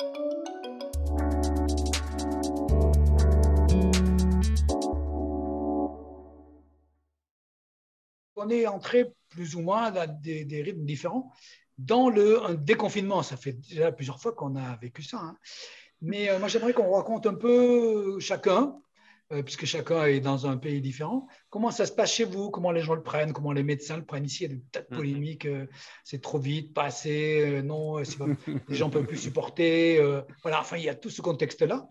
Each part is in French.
On est entré plus ou moins à des rythmes différents dans un déconfinement. Ça fait déjà plusieurs fois qu'on a vécu ça, hein. Mais moi, j'aimerais qu'on raconte un peu chacun, puisque chacun est dans un pays différent. Comment ça se passe chez vous? Comment les gens le prennent? Comment les médecins le prennent ici? Il y a des tas de polémiques. C'est trop vite, pas assez. Non, les gens ne peuvent plus supporter. Voilà, enfin, il y a tout ce contexte-là.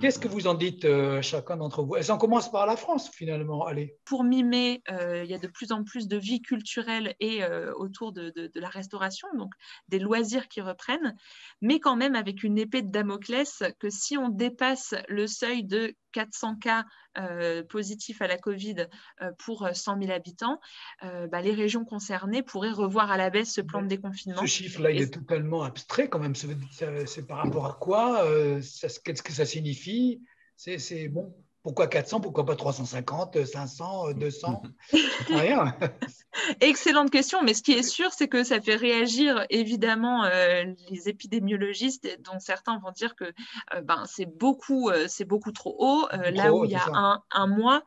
Qu'est-ce que vous en dites, chacun d'entre vous? Et on commence par la France, finalement. Allez. Pour mi-mai, il y a de plus en plus de vie culturelle et autour de la restauration, donc des loisirs qui reprennent, mais quand même avec une épée de Damoclès que si on dépasse le seuil de 400 cas positifs à la Covid pour 100 000 habitants, les régions concernées pourraient revoir à la baisse ce plan de déconfinement. Ce chiffre-là, il est totalement abstrait quand même. C'est par rapport à quoi? Qu'est-ce que ça signifie? C'est bon. Pourquoi 400? Pourquoi pas 350, 500, 200? Rien. Excellente question, mais ce qui est sûr, c'est que ça fait réagir évidemment les épidémiologistes, dont certains vont dire que c'est beaucoup trop haut. Là où il y a un mois,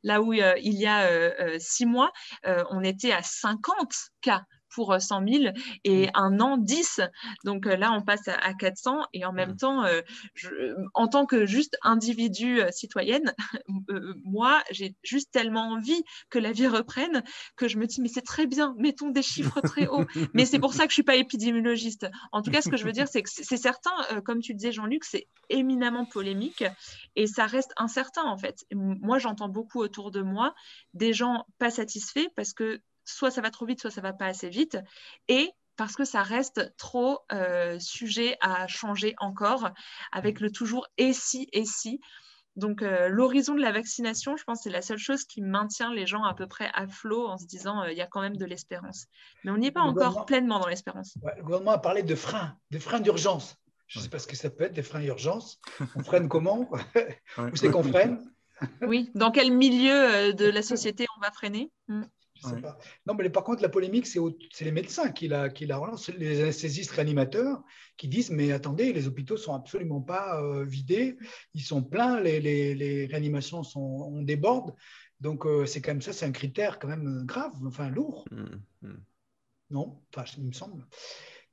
là où il y a 6 mois, on était à 50 cas pour 100 000 et un an 10. Donc là, on passe à 400 et en même temps, en tant que juste individu citoyenne, moi, j'ai juste tellement envie que la vie reprenne que je me dis, mais c'est très bien, mettons des chiffres très hauts. Mais c'est pour ça que je ne suis pas épidémiologiste. En tout cas, ce que je veux dire, c'est que c'est certain, comme tu disais, Jean-Luc, c'est éminemment polémique et ça reste incertain, en fait. Moi, j'entends beaucoup autour de moi des gens pas satisfaits parce que soit ça va trop vite, soit ça ne va pas assez vite. Et parce que ça reste trop sujet à changer encore, avec le toujours et si, et si. Donc, l'horizon de la vaccination, je pense que c'est la seule chose qui maintient les gens à peu près à flot en se disant il y a quand même de l'espérance. Mais on n'y est pas encore pleinement dans l'espérance. Ouais, le gouvernement a parlé de freins d'urgence. Je ne sais pas ce que ça peut être, des freins d'urgence. On freine comment? Où c'est qu'on freine? Oui, dans quel milieu de la société on va freiner? Je sais pas. Non, mais par contre, la polémique, c'est les médecins qui la relancent, les anesthésistes réanimateurs qui disent mais attendez, les hôpitaux sont absolument pas vidés, ils sont pleins, les réanimations on déborde. Donc, c'est quand même ça, c'est un critère quand même grave, enfin lourd. Non, enfin, il me semble.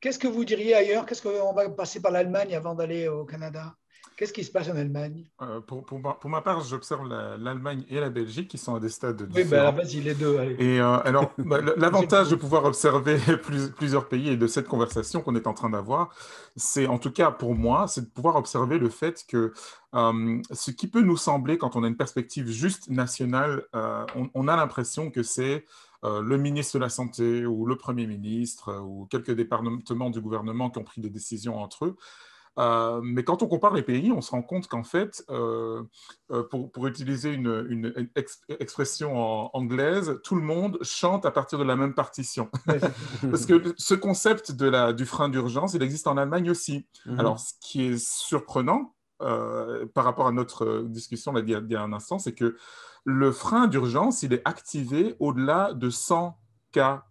Qu'est-ce que vous diriez ailleurs? Qu'est-ce qu'on va passer par l'Allemagne avant d'aller au Canada? Qu'est-ce qui se passe en Allemagne? Pour ma part, j'observe l'Allemagne et la Belgique qui sont à des stades Oui, différents. vas-y, les deux. Allez. Et alors, l'avantage de pouvoir observer plusieurs pays et de cette conversation qu'on est en train d'avoir, c'est en tout cas pour moi, c'est de pouvoir observer le fait que ce qui peut nous sembler, quand on a une perspective juste nationale, on a l'impression que c'est le ministre de la Santé ou le Premier ministre ou quelques départements du gouvernement qui ont pris des décisions entre eux. Mais quand on compare les pays, on se rend compte qu'en fait, pour utiliser une expression anglaise, tout le monde chante à partir de la même partition. Parce que ce concept du frein d'urgence, il existe en Allemagne aussi. Alors, ce qui est surprenant par rapport à notre discussion là, il y a un instant, c'est que le frein d'urgence, il est activé au-delà de 100 cas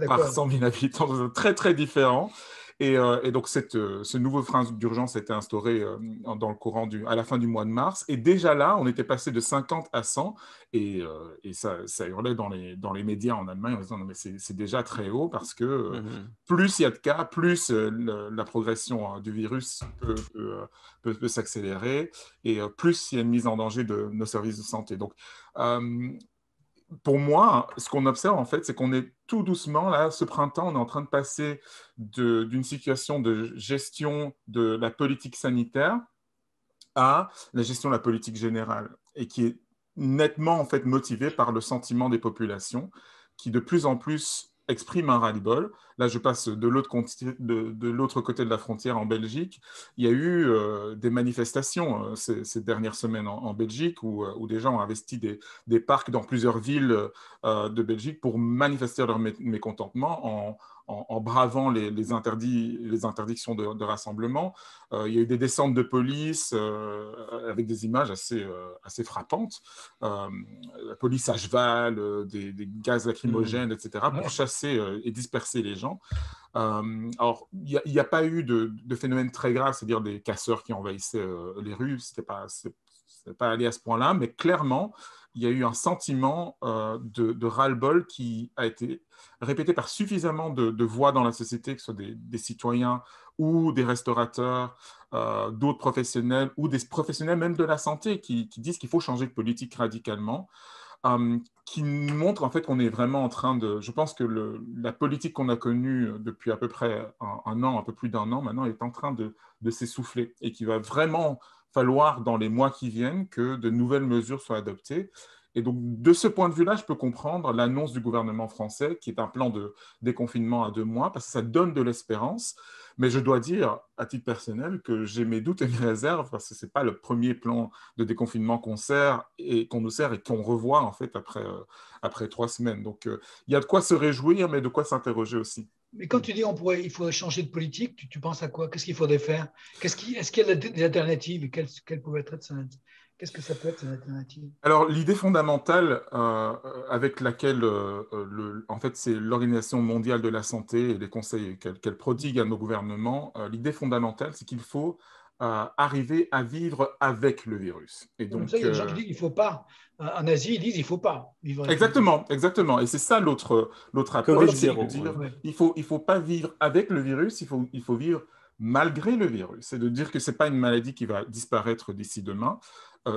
par 100 000 habitants, très très différent. Et donc, ce nouveau frein d'urgence a été instauré dans le courant à la fin du mois de mars. Et déjà là, on était passé de 50 à 100. Et ça hurlait dans les médias en Allemagne en disant non, mais c'est déjà très haut parce que plus il y a de cas, plus la progression du virus peut s'accélérer et plus il y a une mise en danger de nos services de santé. Donc, pour moi, ce qu'on observe, en fait, c'est qu'on est tout doucement, là, ce printemps, on est en train de passer d'une situation de gestion de la politique sanitaire à la gestion de la politique générale, et qui est nettement, en fait, motivée par le sentiment des populations, qui de plus en plus expriment un ras-le-bol. Là, je passe de l'autre côté de la frontière en Belgique. Il y a eu des manifestations ces dernières semaines en Belgique où des gens ont investi des parcs dans plusieurs villes de Belgique pour manifester leur mécontentement en bravant les interdictions de rassemblement. Il y a eu des descentes de police avec des images assez frappantes. La police à cheval, des gaz lacrymogènes, etc., pour chasser et disperser les gens. Alors, il n'y a pas eu de phénomène très grave, c'est-à-dire des casseurs qui envahissaient les rues, c'est pas allé à ce point-là, mais clairement, il y a eu un sentiment de ras-le-bol qui a été répété par suffisamment de voix dans la société, que ce soit des citoyens ou des restaurateurs, d'autres professionnels ou des professionnels même de la santé qui disent qu'il faut changer de politique radicalement. Qui montre en fait qu'on est vraiment en train de... Je pense que la politique qu'on a connue depuis à peu près un an, un peu plus d'un an maintenant, est en train de s'essouffler et qu'il va vraiment falloir dans les mois qui viennent que de nouvelles mesures soient adoptées. Et donc, de ce point de vue-là, je peux comprendre l'annonce du gouvernement français, qui est un plan de déconfinement à 2 mois, parce que ça donne de l'espérance. Mais je dois dire, à titre personnel, que j'ai mes doutes et mes réserves, parce que ce n'est pas le premier plan de déconfinement qu'on nous sert et qu'on revoit, en fait, après 3 semaines. Donc, il y a de quoi se réjouir, mais de quoi s'interroger aussi. Mais quand tu dis il faut changer de politique, tu penses à quoi? Qu'est-ce qu'il faudrait faire? Est-ce qu'il y a des alternatives? Quelles pourraient être qu'est-ce que ça peut être, une alternative? Alors, l'idée fondamentale avec laquelle, en fait, c'est l'Organisation mondiale de la santé et les conseils qu'elle prodigue à nos gouvernements, l'idée fondamentale, c'est qu'il faut arriver à vivre avec le virus. Et Comme donc, ça, il y a des gens qui disent qu'il ne faut pas. En Asie, ils disent qu'il ne faut pas vivre avec le virus. exactement, exactement. Et c'est ça l'autre approche, c'est de Covid-0, dire oui. il faut pas vivre avec le virus, il faut vivre malgré le virus. C'est de dire que ce n'est pas une maladie qui va disparaître d'ici demain,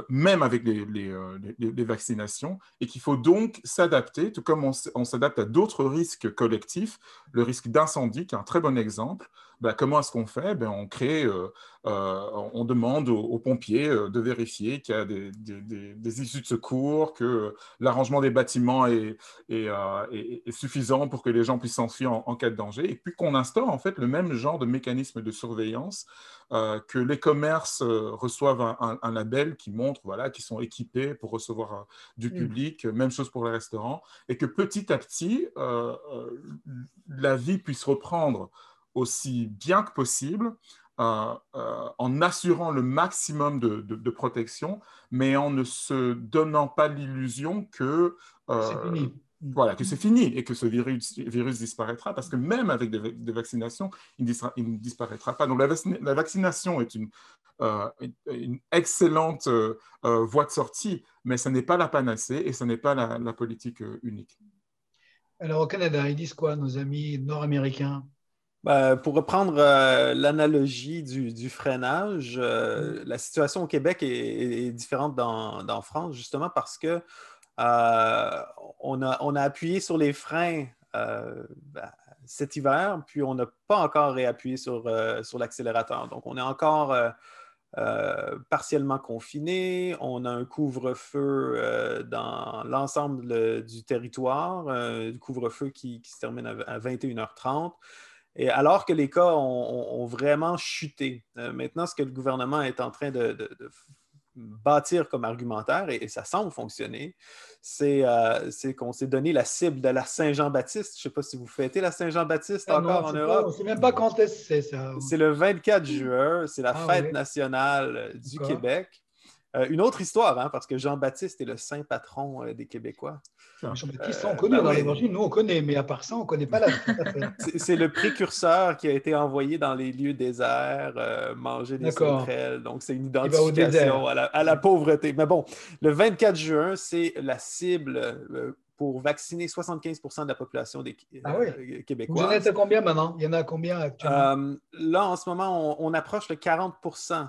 même avec les vaccinations, et qu'il faut donc s'adapter, tout comme on s'adapte à d'autres risques collectifs, le risque d'incendie, qui est un très bon exemple. Ben, comment est-ce qu'on fait? Ben, on demande aux pompiers de vérifier qu'il y a des issues de secours, que l'arrangement des bâtiments est suffisant pour que les gens puissent s'enfuir en cas de danger, et puis qu'on instaure en fait le même genre de mécanisme de surveillance, que les commerces reçoivent un label qui montre voilà, qu'ils sont équipés pour recevoir du public, même chose pour les restaurants, et que petit à petit, la vie puisse reprendre aussi bien que possible, en assurant le maximum de protection, mais en ne se donnant pas l'illusion que C'est fini. voilà, que c'est fini et que ce virus disparaîtra, parce que même avec des vaccinations, il ne disparaîtra pas. Donc la vaccination est une excellente voie de sortie, mais ce n'est pas la panacée et ce n'est pas la politique unique. Alors, au Canada, ils disent quoi, nos amis nord-américains? Pour reprendre l'analogie du freinage, la situation au Québec est différente dans France, justement parce que on a appuyé sur les freins cet hiver, puis on n'a pas encore réappuyé sur l'accélérateur. Donc, on est encore partiellement confiné. On a un couvre-feu dans l'ensemble du territoire, du couvre-feu qui se termine à 21h30. Et alors que les cas ont vraiment chuté. Maintenant, ce que le gouvernement est en train de bâtir comme argumentaire, et ça semble fonctionner, c'est qu'on s'est donné la cible de la Saint-Jean-Baptiste. Je ne sais pas si vous fêtez la Saint-Jean-Baptiste encore en Europe. On ne sait même pas quand est-ce que c'est ça. C'est le 24 juin, c'est la fête ouais. nationale du Québec. Une autre histoire, hein, parce que Jean-Baptiste est le saint patron des Québécois. Jean-Baptiste, on connaît dans l'Évangile, nous on connaît, mais à part ça, on ne connaît pas la fête. C'est le précurseur qui a été envoyé dans les lieux déserts, manger des sauterelles. Donc, c'est une identification à la pauvreté. Mais bon, le 24 juin, c'est la cible pour vacciner 75% de la population des Québécois. Vous en êtes à combien maintenant? Il y en a combien actuellement? Là, en ce moment, on approche le 40%.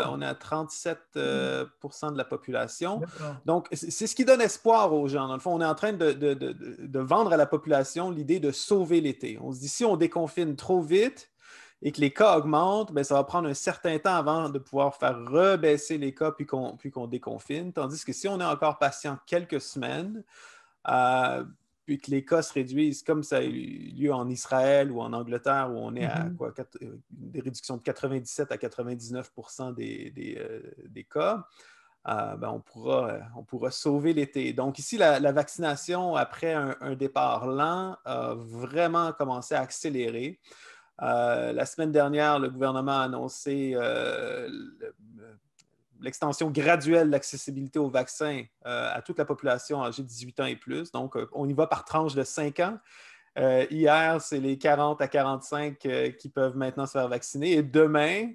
On est à 37% de la population. Donc, c'est ce qui donne espoir aux gens. Dans le fond, on est en train de vendre à la population l'idée de sauver l'été. On se dit, si on déconfine trop vite et que les cas augmentent, bien, ça va prendre un certain temps avant de pouvoir faire rebaisser les cas puis qu'on déconfine. Tandis que si on est encore patient quelques semaines, puis que les cas se réduisent comme ça a eu lieu en Israël ou en Angleterre, où on est à des réductions de 97 à 99% des cas, on pourra sauver l'été. Donc ici, la vaccination, après un départ lent, a vraiment commencé à accélérer. La semaine dernière, le gouvernement a annoncé l'extension graduelle de l'accessibilité au vaccin à toute la population âgée de 18 ans et plus. Donc, on y va par tranche de 5 ans. Hier, c'est les 40 à 45 qui peuvent maintenant se faire vacciner. Et demain,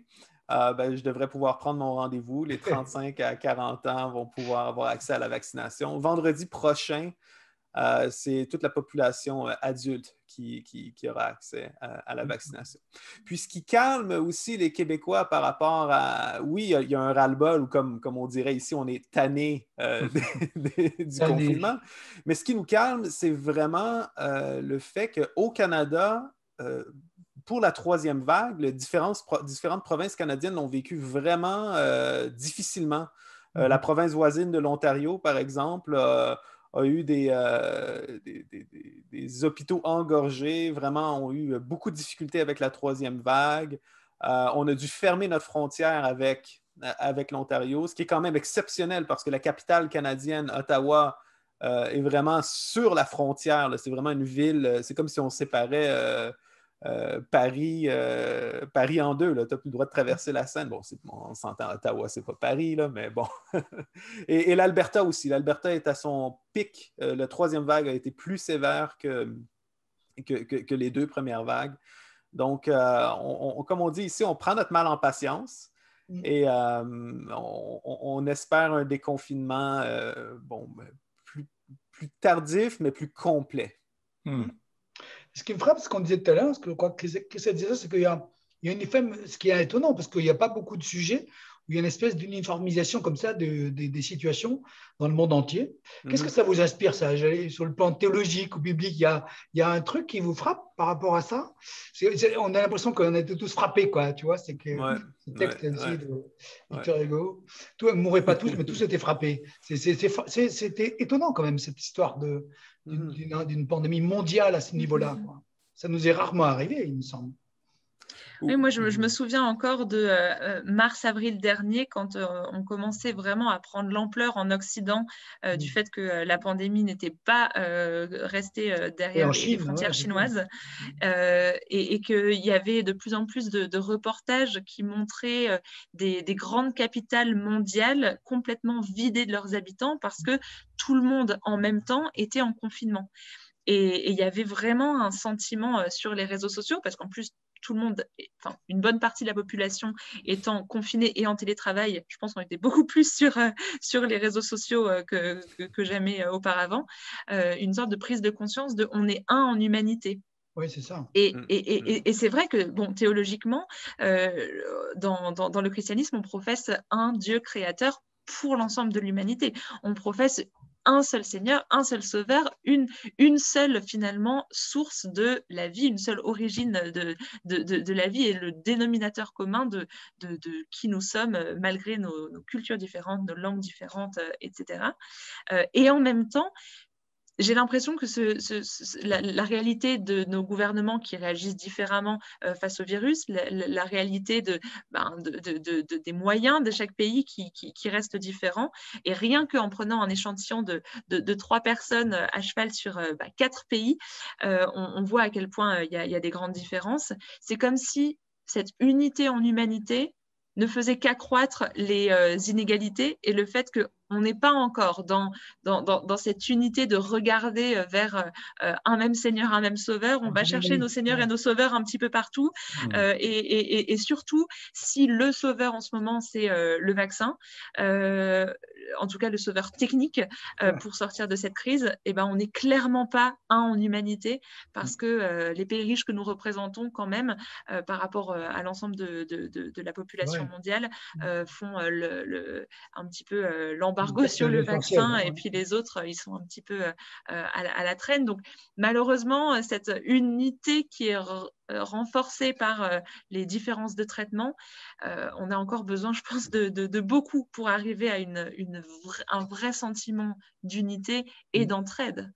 je devrais pouvoir prendre mon rendez-vous. Les 35 à 40 ans vont pouvoir avoir accès à la vaccination. Vendredi prochain, c'est toute la population adulte qui aura accès à la vaccination. Puis ce qui calme aussi les Québécois par rapport à... Oui, il y a un ras-le-bol, ou comme on dirait ici, on est tanné du confinement. Mais ce qui nous calme, c'est vraiment le fait qu'au Canada, pour la troisième vague, les différentes provinces canadiennes l'ont vécu vraiment difficilement. La province voisine de l'Ontario, par exemple, a eu des hôpitaux engorgés, vraiment ont eu beaucoup de difficultés avec la troisième vague. On a dû fermer notre frontière avec l'Ontario, ce qui est quand même exceptionnel parce que la capitale canadienne, Ottawa, est vraiment sur la frontière. Là. C'est vraiment une ville, c'est comme si on séparait Paris en deux. Tu n'as plus le droit de traverser la Seine. Bon, on s'entend, Ottawa, c'est pas Paris, là, mais bon. et l'Alberta aussi. L'Alberta est à son pic. La troisième vague a été plus sévère que les deux premières vagues. Donc, comme on dit ici, on prend notre mal en patience et on espère un déconfinement plus tardif, mais plus complet. Ce qui me frappe, ce qu'on disait tout à l'heure, ce que je crois que ça disait, c'est qu'il y a une effet, ce qui est étonnant, parce qu'il n'y a pas beaucoup de sujets où il y a une espèce d'uniformisation comme ça des situations dans le monde entier. Qu'est-ce que ça vous inspire, ça? Sur le plan théologique ou biblique, il y a un truc qui vous frappe par rapport à ça? On a l'impression qu'on a été tous frappés, quoi. Tu vois, c'est que ce texte aussi de Victor Hugo, ne mourrez pas tous, mais tous étaient frappés. C'était étonnant quand même, cette histoire d'une pandémie mondiale à ce niveau-là. Ça nous est rarement arrivé, il me semble. Oui, moi, je me souviens encore de mars-avril dernier, quand on commençait vraiment à prendre l'ampleur en Occident du fait que la pandémie n'était pas restée derrière les frontières chinoises et qu'il y avait de plus en plus de reportages qui montraient des grandes capitales mondiales complètement vidées de leurs habitants parce que tout le monde en même temps était en confinement. Et il y avait vraiment un sentiment sur les réseaux sociaux, parce qu'en plus, tout le monde, enfin, une bonne partie de la population étant confinée et en télétravail, je pense qu'on était beaucoup plus sur les réseaux sociaux que jamais auparavant, une sorte de prise de conscience de on est un en humanité. Oui, c'est ça. Et c'est vrai que, bon, théologiquement, dans le christianisme, on professe un Dieu créateur pour l'ensemble de l'humanité. On professe un seul Seigneur, un seul Sauveur, une seule finalement source de la vie, une seule origine de la vie et le dénominateur commun de qui nous sommes malgré nos cultures différentes, nos langues différentes, etc. Et en même temps, j'ai l'impression que la réalité de nos gouvernements qui réagissent différemment face au virus, la réalité des moyens de chaque pays qui restent différents, et rien qu'en prenant un échantillon de 3 personnes à cheval sur 4 pays, on voit à quel point il y a des grandes différences. C'est comme si cette unité en humanité ne faisait qu'accroître les inégalités et le fait qu'on n'est pas encore dans cette unité de regarder vers un même Seigneur, un même Sauveur. On va chercher nos Seigneurs et nos Sauveurs un petit peu partout. Et surtout, si le Sauveur en ce moment, c'est le vaccin, en tout cas le Sauveur technique pour sortir de cette crise, eh ben, on n'est clairement pas un en humanité parce que les pays riches que nous représentons quand même par rapport à l'ensemble de la population mondiale font un petit peu l'embargo sur le vaccin et puis les autres, ils sont un petit peu à la traîne. Donc malheureusement, cette unité qui est renforcée par les différences de traitement, on a encore besoin, je pense, de beaucoup pour arriver à un vrai sentiment d'unité et d'entraide.